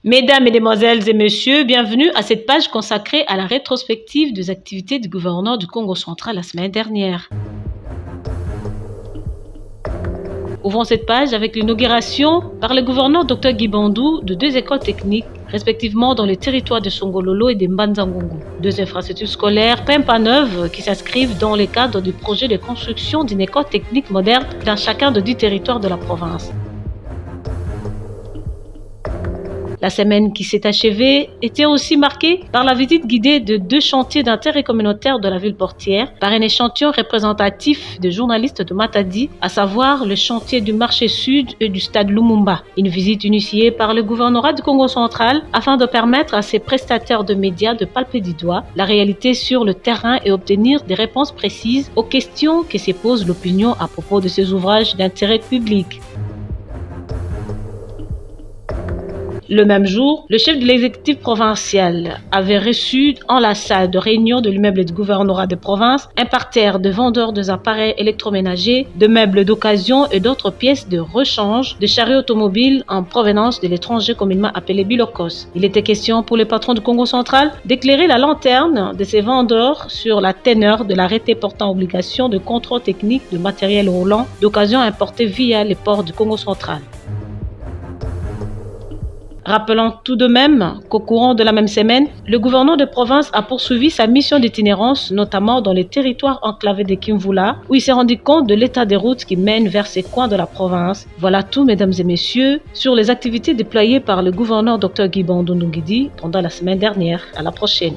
Mesdames, Mesdemoiselles et Messieurs, bienvenue à cette page consacrée à la rétrospective des activités du gouverneur du Congo central la semaine dernière. Ouvrons cette page avec l'inauguration par le gouverneur Dr Guy Bandou de deux écoles techniques, respectivement dans les territoires de Songololo et de Mbanza-Ngungu. Deux infrastructures scolaires peintes neuves qui s'inscrivent dans le cadre du projet de construction d'une école technique moderne dans chacun des 10 territoires de la province. La semaine qui s'est achevée était aussi marquée par la visite guidée de deux chantiers d'intérêt communautaire de la ville portière par un échantillon représentatif de journalistes de Matadi, à savoir le chantier du marché sud et du stade Lumumba. Une visite initiée par le gouvernorat du Congo central afin de permettre à ses prestataires de médias de palper du doigt la réalité sur le terrain et obtenir des réponses précises aux questions que se pose l'opinion à propos de ces ouvrages d'intérêt public. Le même jour, le chef de l'exécutif provincial avait reçu en la salle de réunion de l'immeuble du gouvernorat de province un parterre de vendeurs d'appareils électroménagers, de meubles d'occasion et d'autres pièces de rechange de chariots automobiles en provenance de l'étranger communément appelé Bilokos. Il était question pour le patron du Congo central d'éclairer la lanterne de ces vendeurs sur la teneur de l'arrêté portant obligation de contrôle technique de matériel roulant d'occasion importé via les ports du Congo central. Rappelons tout de même qu'au courant de la même semaine, le gouverneur de province a poursuivi sa mission d'itinérance, notamment dans les territoires enclavés de Kimvula, où il s'est rendu compte de l'état des routes qui mènent vers ces coins de la province. Voilà tout, mesdames et messieurs, sur les activités déployées par le gouverneur Dr Guy Bandou Ndungidi pendant la semaine dernière. À la prochaine.